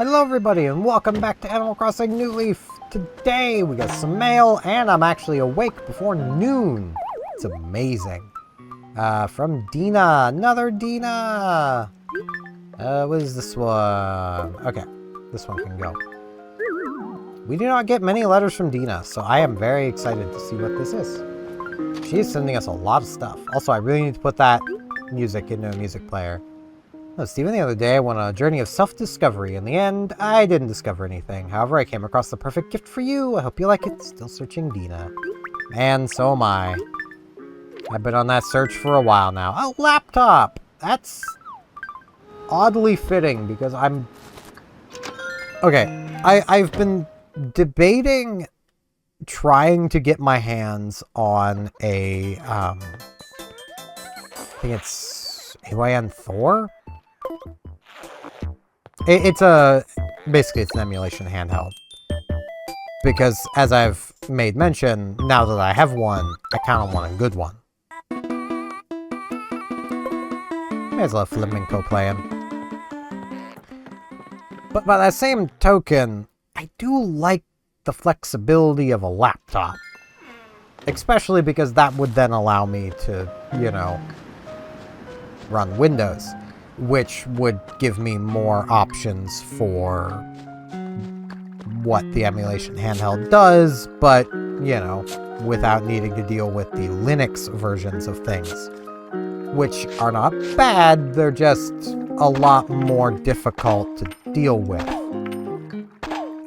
Hello everybody and welcome back to Animal Crossing New Leaf. Today we got some mail and I'm actually awake before noon. It's amazing. From Dina. Another Dina. What is this one? Okay, this one can go. We do not get many letters from Dina, so I am very excited to see what this is. She is sending us a lot of stuff. Also, I really need to put that music into a music player. Oh, Stephen, the other day I went on a journey of self-discovery. In the end, I didn't discover anything. However, I came across the perfect gift for you. I hope you like it. Still searching Dina. And so am I. I've been on that search for a while now. A laptop! That's oddly fitting because I'm... Okay, I've been debating trying to get my hands on a, I think it's AYN Thor? Basically it's an emulation handheld. Because, as I've made mention, now that I have one, I kind of want a good one. There's a flamenco playing. But by that same token, I do like the flexibility of a laptop. Especially because that would then allow me to, you know, run Windows. Which would give me more options for what the emulation handheld does, but, you know, without needing to deal with the Linux versions of things. Which are not bad, they're just a lot more difficult to deal with.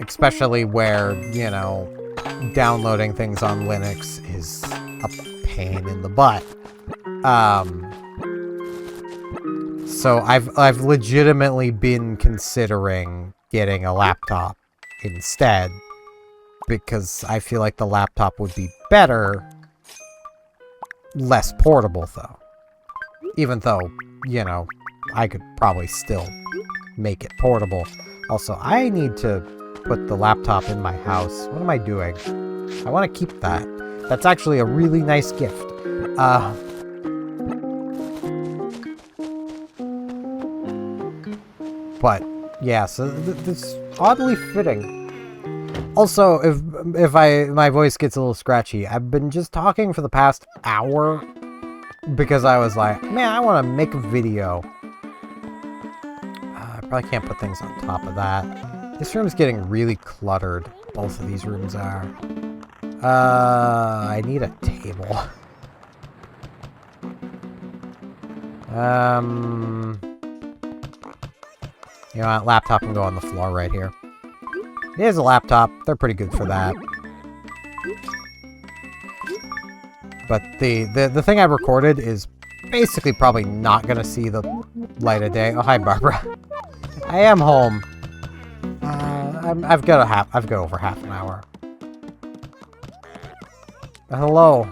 Especially where, you know, downloading things on Linux is a pain in the butt. So I've legitimately been considering getting a laptop instead, because I feel like the laptop would be better, less portable though. Even though, you know, I could probably still make it portable. Also, I need to put the laptop in my house. What am I doing? I want to keep that. That's actually a really nice gift. But, yeah, so this oddly fitting. Also, if my voice gets a little scratchy, I've been just talking for the past hour because I was like, man, I want to make a video. I probably can't put things on top of that. This room's getting really cluttered. Both of these rooms are. I need a table. You know what, laptop can go on the floor right here. It is a laptop, they're pretty good for that. But the thing I recorded is basically probably not gonna see the light of day. Oh, hi Barbara. I am home. I've got over half an hour. Hello.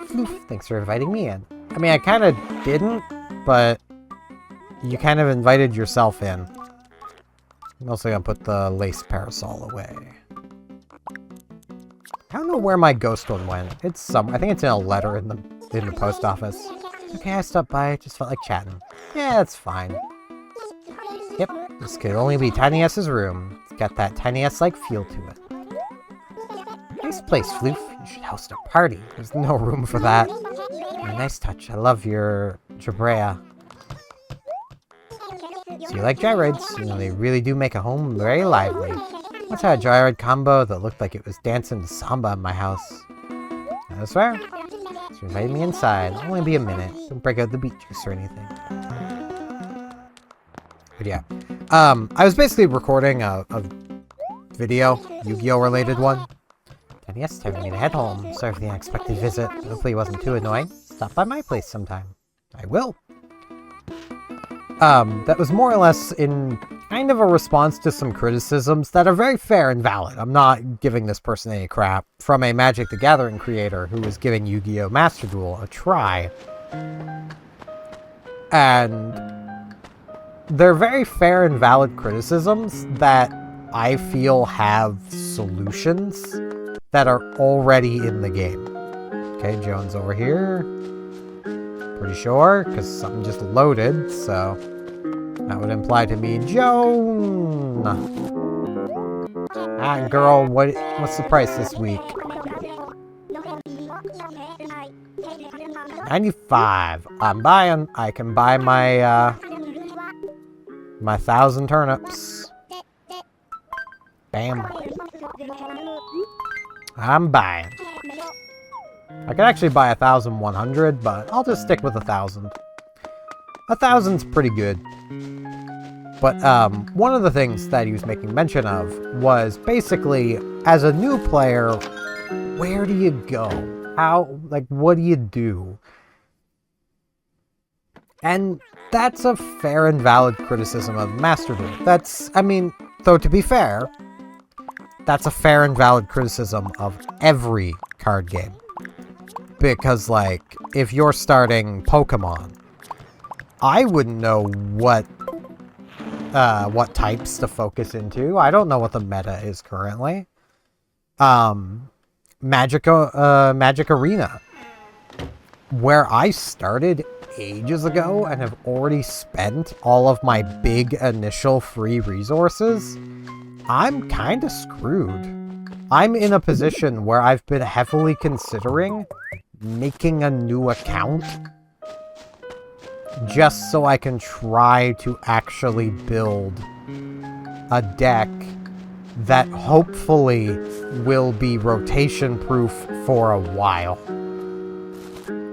Floof, thanks for inviting me in. I mean, I kind of didn't, but you kind of invited yourself in. I'm also gonna put the lace parasol away. I don't know where my ghost one went. It's I think it's in a letter in the post office. Okay, I stopped by. Just felt like chatting. Yeah, that's fine. Yep, this could only be Tiny S's room. It's got that Tiny S-like feel to it. Nice place, Floof. You should host a party. There's no room for that. Yeah, nice touch. I love your Jabrea. So you like gyroids? You know, they really do make a home very lively. Once had a gyroid combo that looked like it was dancing samba in my house. That's fair. So you invited me inside. It'll only be a minute. Don't break out the beet juice or anything. But yeah. I was basically recording a video, Yu-Gi-Oh related one. And yes, time for me to head home. Sorry for the unexpected visit. Hopefully it wasn't too annoying. Stop by my place sometime. I will. That was more or less in kind of a response to some criticisms that are very fair and valid. I'm not giving this person any crap. From a Magic the Gathering creator who was giving Yu-Gi-Oh! Master Duel a try. And they're very fair and valid criticisms that I feel have solutions that are already in the game. Okay, Joan's over here. Pretty sure, because something just loaded, so... That would imply to me Joan. Ah, girl, what's the price this week? 95. I'm buying. I can buy my, my 1,000 turnips. Bam. I'm buying. I could actually buy 1,100, but I'll just stick with 1,000. 1,000's pretty good. But one of the things that he was making mention of was basically, as a new player, where do you go? What do you do? And that's a fair and valid criticism of Master Duel. Though to be fair, that's a fair and valid criticism of every card game. Because, if you're starting Pokemon, I wouldn't know what types to focus into. I don't know what the meta is currently. Magic Arena, where I started ages ago and have already spent all of my big initial free resources, I'm kind of screwed. I'm in a position where I've been heavily considering making a new account just so I can try to actually build a deck that hopefully will be rotation proof for a while.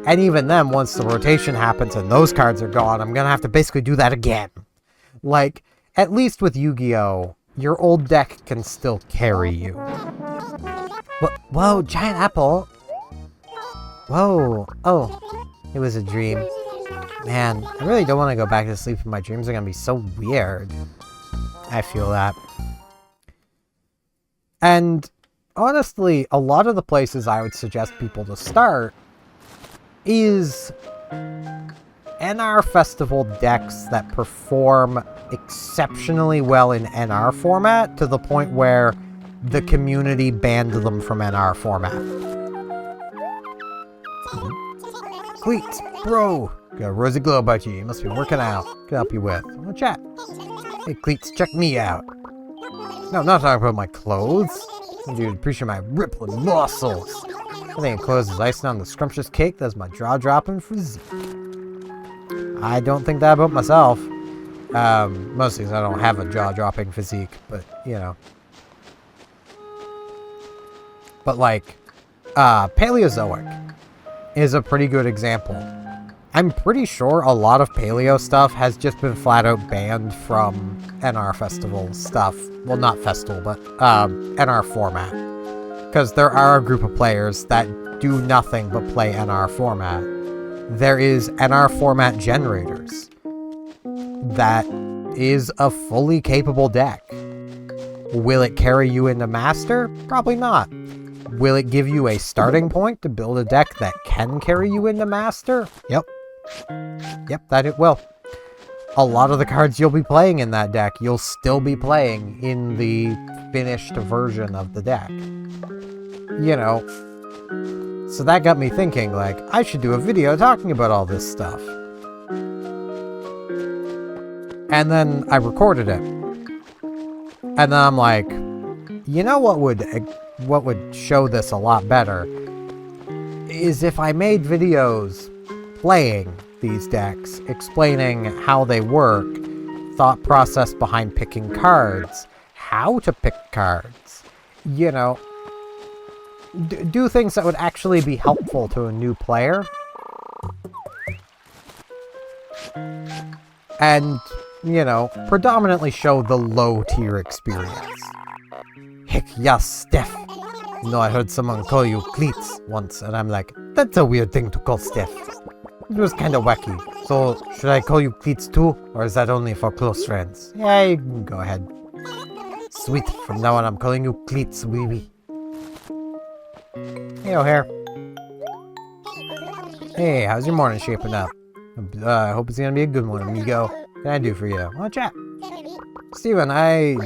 And even then, once the rotation happens and those cards are gone, I'm gonna have to basically do that again. At least with Yu-Gi-Oh, your old deck can still carry you. Whoa, giant apple! Whoa, oh, it was a dream. Man, I really don't want to go back to sleep, and my dreams are gonna be so weird. I feel that. And honestly, a lot of the places I would suggest people to start is NR Festival decks that perform exceptionally well in NR format, to the point where the community banned them from NR format. Cleats, bro! Got a rosy glow about you. You must be working out. Can help you with. We'll chat. Hey, Cleats, check me out. No, I'm not talking about my clothes. Dude, appreciate my rippling muscles. I think clothes is icing on the scrumptious cake that's my jaw-dropping physique. I don't think that about myself. Mostly because I don't have a jaw-dropping physique, but, you know. But, Paleozoic is a pretty good example. I'm pretty sure a lot of paleo stuff has just been flat out banned from NR Festival stuff. Well, not Festival, but NR format. Because there are a group of players that do nothing but play NR format. There is NR format generators. That is a fully capable deck. Will it carry you into Master? Probably not. Will it give you a starting point to build a deck that can carry you into Master? Yep. Yep, that it will. A lot of the cards you'll be playing in that deck, you'll still be playing in the finished version of the deck. You know. So that got me thinking, I should do a video talking about all this stuff. And then I recorded it. And then I'm like, you know what would show this a lot better is if I made videos playing these decks, explaining how they work, thought process behind picking cards, how to pick cards, you know, do things that would actually be helpful to a new player. And, you know, predominantly show the low-tier experience. Heck yes, Steph. You know, I heard someone call you Cleats once, and I'm like, that's a weird thing to call Steph. It was kind of wacky. So, should I call you Cleats too? Or is that only for close friends? Yeah, you can go ahead. Sweet, from now on I'm calling you Cleats, wee wee. Hey, O'Hare. Hey, how's your morning shaping up? I hope it's gonna be a good one, amigo. What can I do for you? Well, chat. Steven, I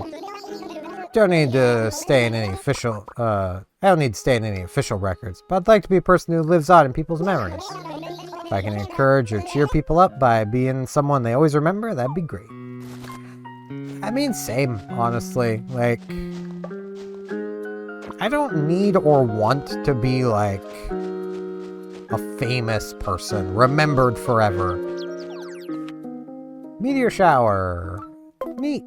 don't need to stay in any official, I don't need to stay in any official records, but I'd like to be a person who lives on in people's memories. If I can encourage or cheer people up by being someone they always remember, that'd be great. I mean, same, honestly. Like, I don't need or want to be, like, a famous person, remembered forever. Meteor shower. Neat.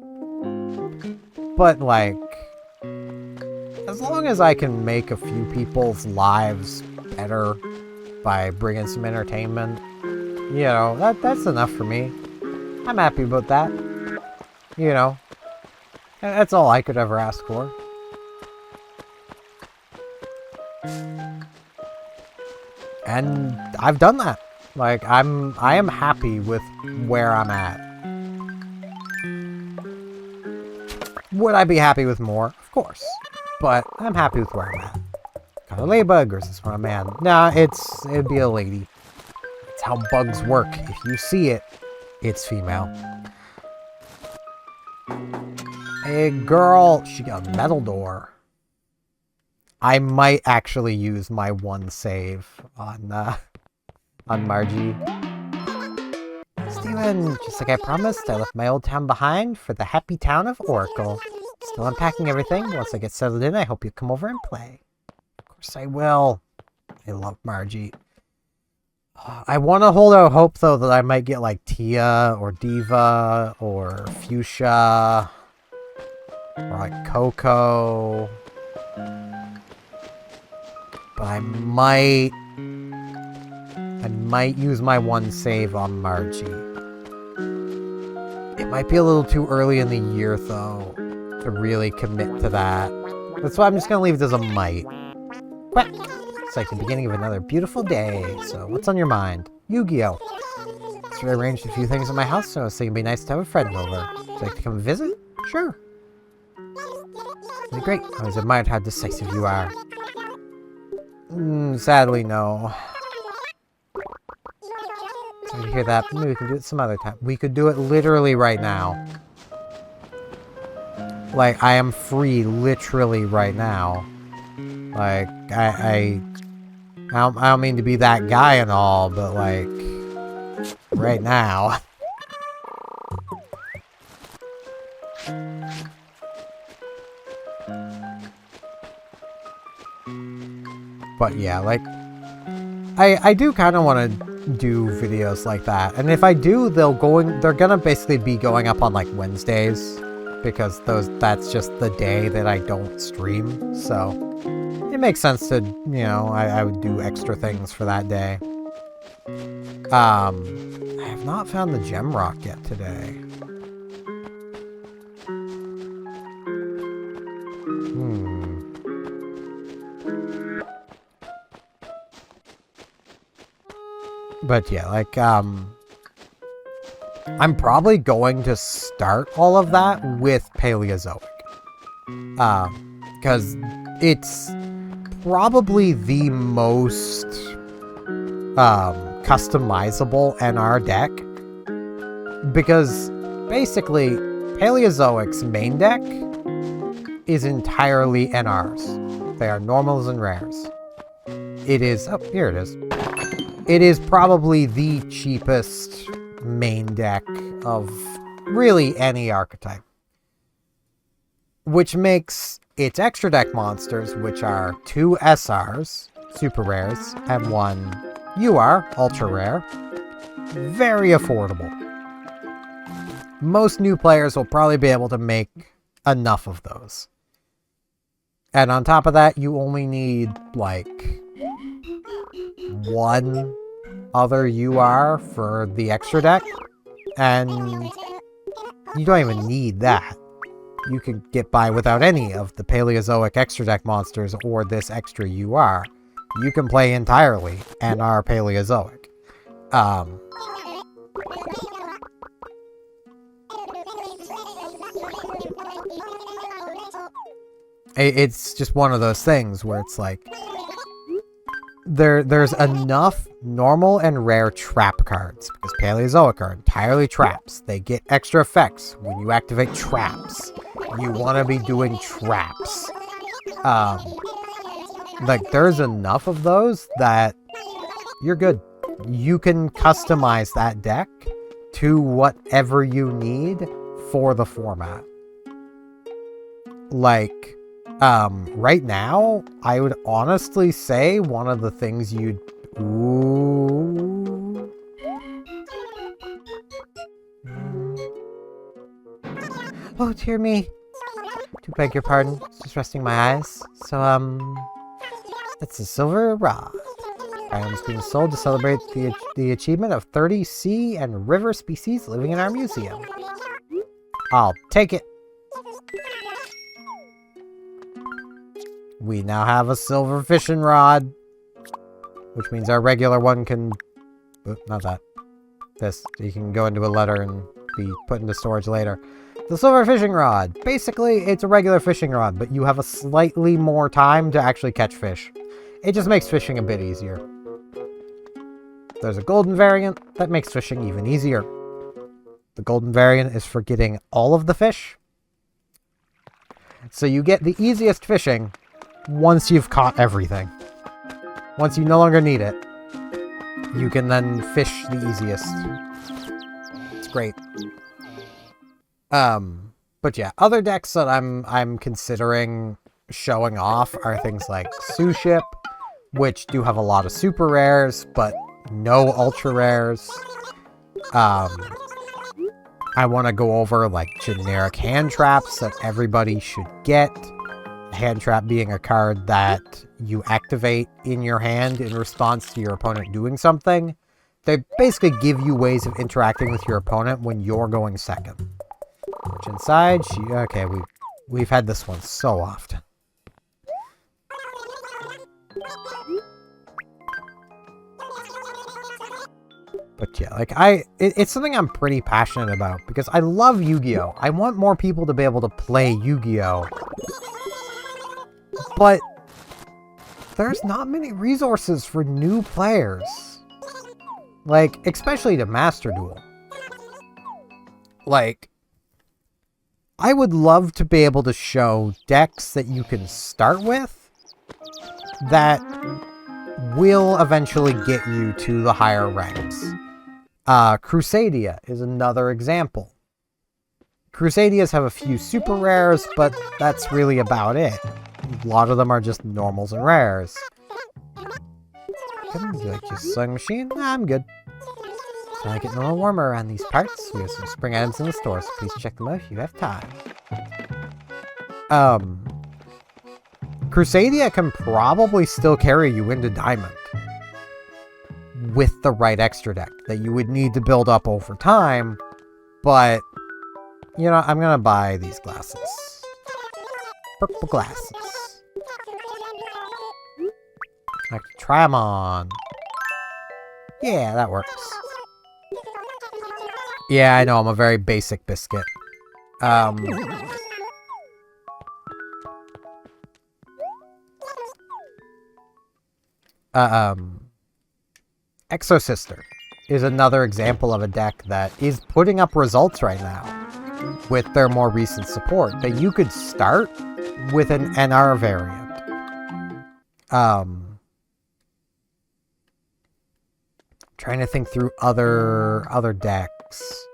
But, like, as long as I can make a few people's lives better by bringing some entertainment, you know, that's enough for me. I'm happy about that. You know, that's all I could ever ask for. And I've done that. Like, I am happy with where I'm at. Would I be happy with more? Of course. But I'm happy with where I'm at. Got a ladybug, or is this one a man? Nah, it'd be a lady. It's how bugs work. If you see it, it's female. A girl, she got a metal door. I might actually use my one save on Margie. Steven, just like I promised, I left my old town behind for the happy town of Oracle. Still unpacking everything. Once I get settled in, I hope you come over and play. Of course I will. I love Margie. I want to hold out hope, though, that I might get, like, Tia, or Diva, or Fuchsia, or, like, Coco. But I might use my one save on Margie. It might be a little too early in the year, though, to really commit to that. That's why I'm just going to leave it as a might. Quack! It's like the beginning of another beautiful day. So, what's on your mind? Yu-Gi-Oh! So I arranged a few things in my house, so I was thinking it'd be nice to have a friend over. Would you like to come visit? Sure. Great. I always admired how decisive you are. Sadly, no. Sorry to hear that. Maybe we can do it some other time. We could do it literally right now. Like, I am free literally right now. Like, I don't mean to be that guy and all, but like, right now. But yeah, like, I do kind of want to do videos like that. And if I do, they're gonna basically be going up on like Wednesdays, because that's just the day that I don't stream. So it makes sense to, you know, I would do extra things for that day. I have not found the gem rock yet today. But yeah, like, I'm probably going to start all of that with Paleozoic. Because it's probably the most customizable NR deck. Because basically, Paleozoic's main deck is entirely NRs. They are normals and rares. It is, oh, here it is. It is probably the cheapest main deck of really any archetype. Which makes its extra deck monsters, which are 2 SRs, super rares, and 1 UR, ultra rare, very affordable. Most new players will probably be able to make enough of those. And on top of that, you only need, like, 1 other UR for the extra deck, and you don't even need that. You can get by without any of the Paleozoic extra deck monsters or this extra UR. You can play entirely NR Paleozoic. It's just one of those things where it's like, there's enough normal and rare trap cards, because Paleozoic are entirely traps. They get extra effects when you activate traps. You want to be doing traps. Like, there's enough of those that you're good. You can customize that deck to whatever you need for the format. Like, right now, I would honestly say one of the things you'd... Ooh. Oh, dear me. Do beg your pardon. Just resting my eyes. So, it's a silver rod. Items being sold to celebrate the achievement of 30 sea and river species living in our museum. I'll take it. We now have a silver fishing rod, which means our regular one can... not that. This. You can go into a letter and be put into storage later. The silver fishing rod. Basically, it's a regular fishing rod, but you have a slightly more time to actually catch fish. It just makes fishing a bit easier. There's a golden variant that makes fishing even easier. The golden variant is for getting all of the fish. So you get the easiest fishing once you've caught everything. Once you no longer need it, you can then fish the easiest. It's great. But yeah, other decks that I'm considering showing off are things like Sue Ship, which do have a lot of super rares, but no ultra rares. I want to go over like generic hand traps that everybody should get. Hand trap being a card that you activate in your hand in response to your opponent doing something. They basically give you ways of interacting with your opponent when you're going second. Which inside, okay, we've had this one so often. But yeah, like it's something I'm pretty passionate about because I love Yu-Gi-Oh! I want more people to be able to play Yu-Gi-Oh! But there's not many resources for new players. Like, especially to Master Duel. Like, I would love to be able to show decks that you can start with that will eventually get you to the higher ranks. Crusadia is another example. Crusadias have a few super rares, but that's really about it. A lot of them are just normals and rares. Would you like your sewing machine? Nah, I'm good. It's only getting a little warmer around these parts. We have some spring items in the store, so please check them out if you have time. Crusadia can probably still carry you into Diamond with the right extra deck that you would need to build up over time, but, you know, I'm gonna buy these glasses. Purple glasses. I can try them on. Yeah, that works. Yeah, I know, I'm a very basic biscuit. Exosister is another example of a deck that is putting up results right now with their more recent support that you could start with an NR variant. Trying to think through other decks.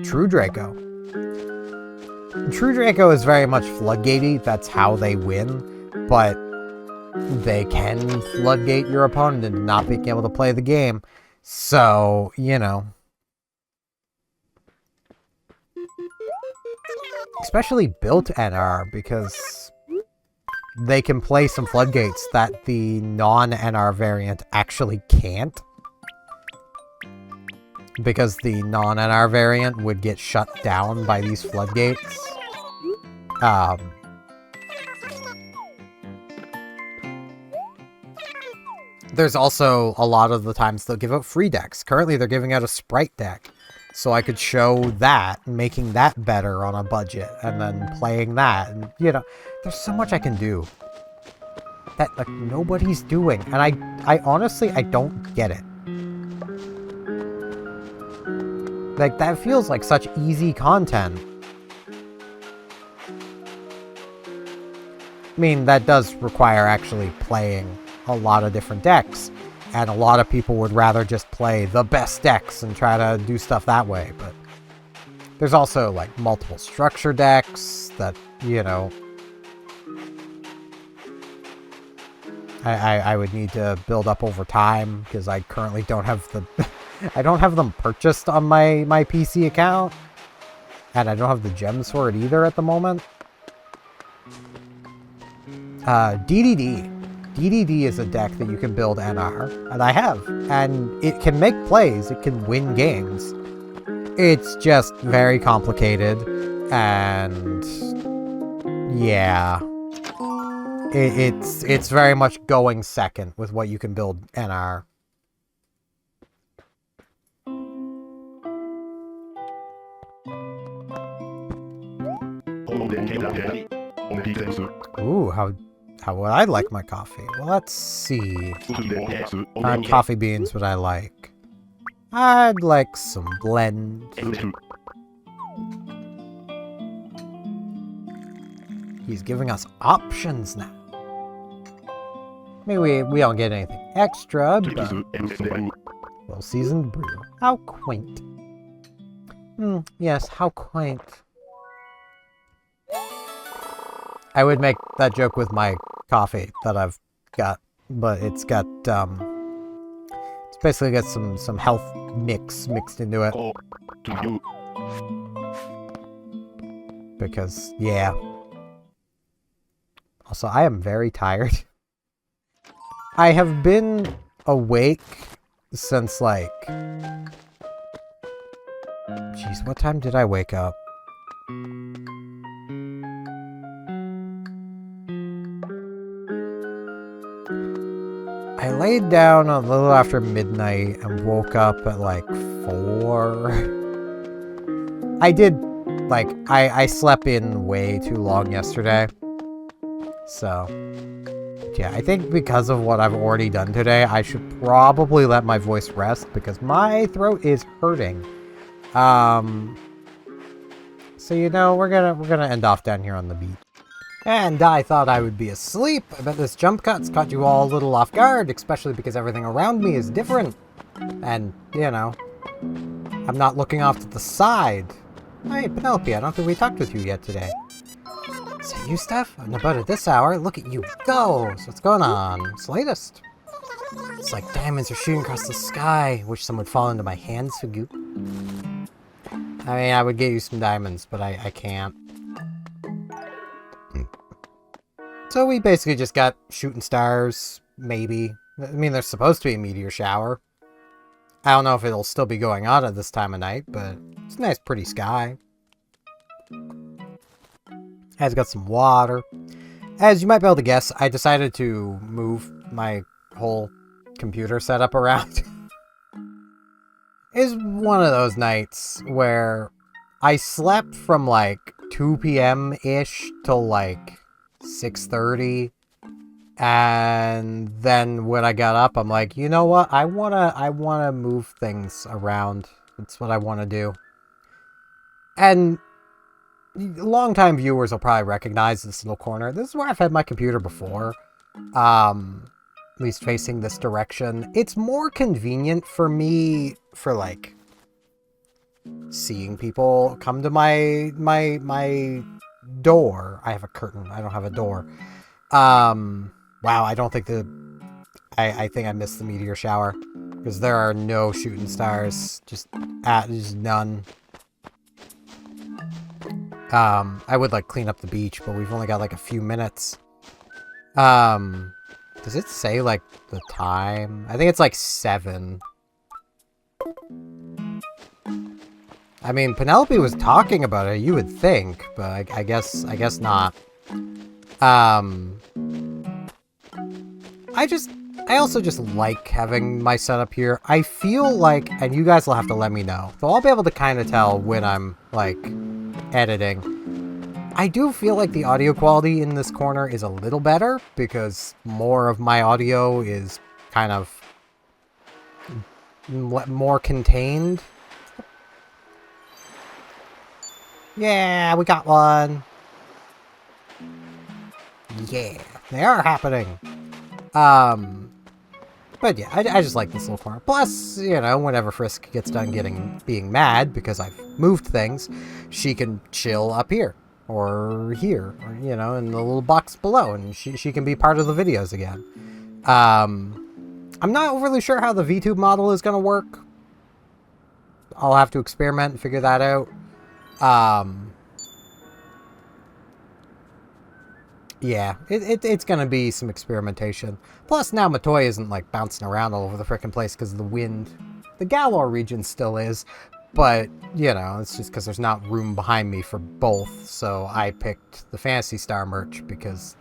True Draco. True Draco is very much floodgatey. That's how they win. But they can floodgate your opponent into not being able to play the game. So, you know. Especially built NR, because they can play some floodgates that the non-NR variant actually can't. Because the non-NR variant would get shut down by these floodgates. There's also a lot of the times they'll give out free decks. Currently they're giving out a Sprite deck. So I could show that, making that better on a budget, and then playing that. And, you know, there's so much I can do that, like, nobody's doing. And I honestly, I don't get it. Like, that feels like such easy content. I mean, that does require actually playing a lot of different decks. And a lot of people would rather just play the best decks and try to do stuff that way. But there's also, like, multiple structure decks that, you know, I would need to build up over time because I currently don't have the... I don't have them purchased on my PC account. And I don't have the gems for it either at the moment. DDD. DDD is a deck that you can build NR, and I have. And it can make plays, it can win games. It's just very complicated, and yeah. It's very much going second with what you can build NR. Ooh, how would I like my coffee? Well, let's see. Coffee beans would I like? I'd like some blend. He's giving us options now. Maybe we don't get anything extra, but... Well-seasoned brew. How quaint. Yes, how quaint. I would make that joke with my coffee that I've got, but it's got, it's basically got some health mix mixed into it. Because, yeah. Also, I am very tired. I have been awake since, like... Jeez, what time did I wake up? I laid down a little after midnight and woke up at like 4. I did, like, I slept in way too long yesterday. So, yeah, I think because of what I've already done today, I should probably let my voice rest because my throat is hurting. So, you know, we're gonna end off down here on the beach. And I thought I would be asleep. I bet this jump cut's caught you all a little off guard, especially because everything around me is different. And, you know, I'm not looking off to the side. Hey, Penelope, I don't think we talked with you yet today. Is it you, Steph? And about at this hour, look at you go! So what's going on? What's the latest? It's like diamonds are shooting across the sky. Wish some would fall into my hands, Fugu. I mean, I would get you some diamonds, but I can't. So we basically just got shooting stars, maybe. I mean, there's supposed to be a meteor shower. I don't know if it'll still be going on at this time of night, but it's a nice, pretty sky. Has got some water. As you might be able to guess, I decided to move my whole computer setup around. It's one of those nights where I slept from like 2 p.m.-ish till like 6:30, and then when I got up, I'm like, you know what? I wanna move things around. That's what I want to do. And longtime viewers will probably recognize this little corner. This is where I've had my computer before, at least facing this direction. It's more convenient for me for like seeing people come to my door. I have a curtain. I don't have a door. Wow, I don't think I think I missed the meteor shower because there are no shooting stars. Just none. I would like clean up the beach, but we've only got like a few minutes. Does it say like the time? I think it's like 7. I mean, Penelope was talking about it, you would think, but I guess not. I also just like having my setup here. I feel like, and you guys will have to let me know, so I'll be able to kind of tell when I'm, like, editing. I do feel like the audio quality in this corner is a little better, because more of my audio is kind of more contained. Yeah, we got one. Yeah, they are happening. But yeah, I just like this little corner. Plus, you know, whenever Frisk gets done being mad because I've moved things, she can chill up here. Or here. Or, you know, in the little box below. And she can be part of the videos again. I'm not overly sure how the VTube model is going to work. I'll have to experiment and figure that out. Yeah, it's going to be some experimentation. Plus, now Matoy isn't, like, bouncing around all over the frickin' place because of the wind. The Galore region still is, but, you know, it's just because there's not room behind me for both, so I picked the Phantasy Star merch because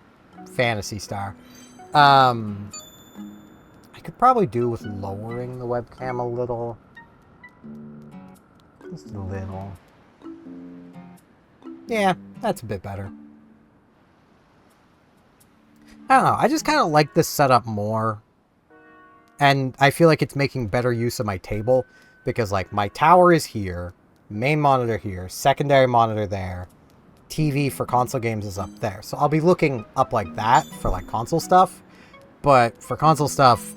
Phantasy Star. I could probably do with lowering the webcam a little. Just a little. Yeah, that's a bit better. I don't know, I just kind of like this setup more. And I feel like it's making better use of my table. Because, like, my tower is here. Main monitor here. Secondary monitor there. TV for console games is up there. So I'll be looking up like that for, like, console stuff. But for console stuff,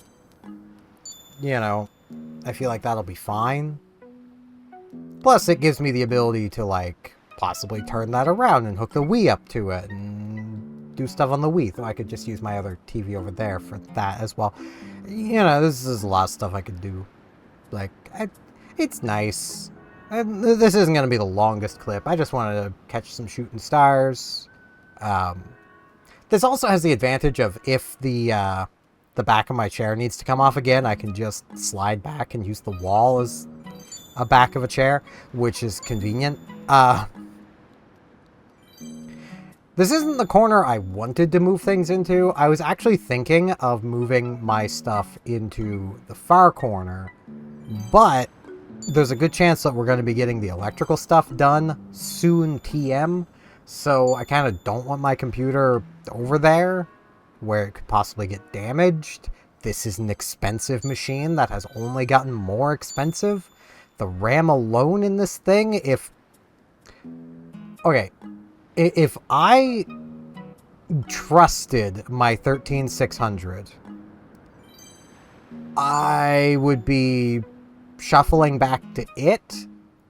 you know, I feel like that'll be fine. Plus, it gives me the ability to, like, possibly turn that around and hook the Wii up to it and do stuff on the Wii. So I could just use my other TV over there for that as well. You know, this is a lot of stuff I could do. Like, it's nice. This isn't going to be the longest clip. I just wanted to catch some shooting stars. This also has the advantage of if the back of my chair needs to come off again, I can just slide back and use the wall as a back of a chair, which is convenient. This isn't the corner I wanted to move things into. I was actually thinking of moving my stuff into the far corner, but there's a good chance that we're going to be getting the electrical stuff done soon TM, so I kind of don't want my computer over there where it could possibly get damaged. This is an expensive machine that has only gotten more expensive. The RAM alone in this thing, okay, if I trusted my 13600, I would be shuffling back to it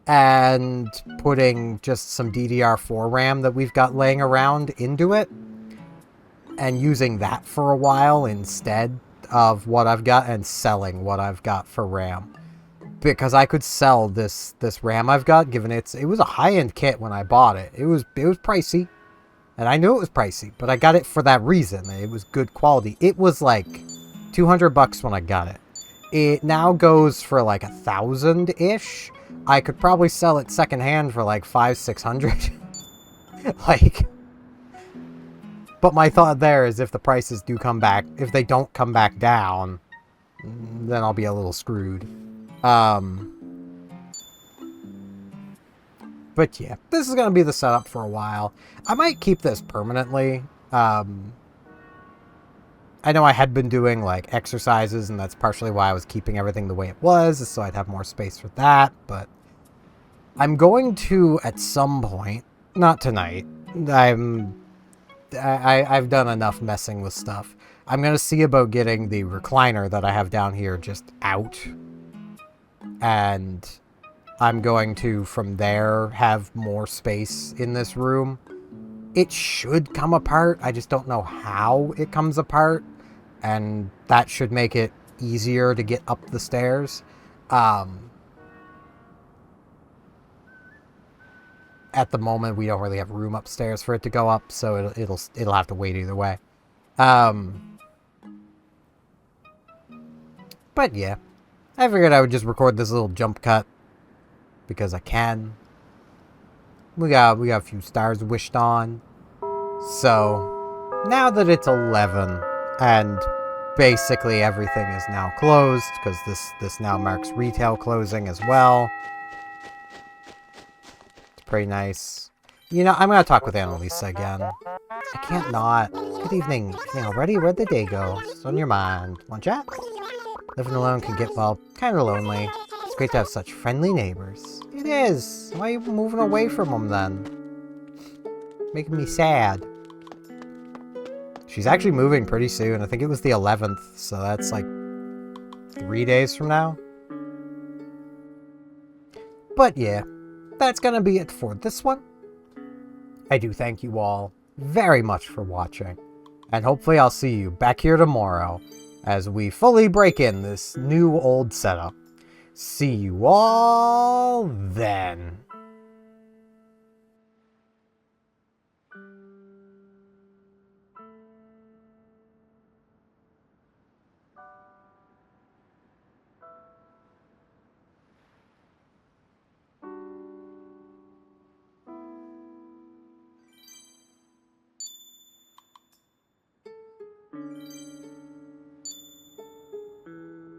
and putting just some DDR4 RAM that we've got laying around into it and using that for a while instead of what I've got and selling what I've got for RAM. Because I could sell this RAM I've got, given it was a high-end kit when I bought it. It was pricey, and I knew it was pricey, but I got it for that reason. It was good quality. It was like $200 when I got it. It now goes for like 1,000-ish. I could probably sell it secondhand for like 500-600. Like, but my thought there is if the prices do come back, if they don't come back down, then I'll be a little screwed. But yeah, this is going to be the setup for a while. I might keep this permanently. I know I had been doing like exercises, and that's partially why I was keeping everything the way it was, so I'd have more space for that, but I'm going to, at some point, not tonight, I've done enough messing with stuff. I'm going to see about getting the recliner that I have down here just out. And I'm going to, from there, have more space in this room. It should come apart. I just don't know how it comes apart. And that should make it easier to get up the stairs. At the moment, we don't really have room upstairs for it to go up, so it'll have to wait either way. But yeah, I figured I would just record this little jump cut because I can. We got a few stars wished on. So now that it's 11 and basically everything is now closed, because this now marks retail closing as well. It's pretty nice. You know, I'm gonna talk with Annalisa again. I can't not. Good evening. Evening already? Where'd the day go? What's on your mind? Want chat? Living alone can get, well, kind of lonely. It's great to have such friendly neighbors. It is. Why are you moving away from them then? Making me sad. She's actually moving pretty soon. I think it was the 11th, so that's like 3 days from now. But yeah, that's gonna be it for this one. I do thank you all very much for watching, and hopefully I'll see you back here tomorrow as we fully break in this new old setup. See you all then.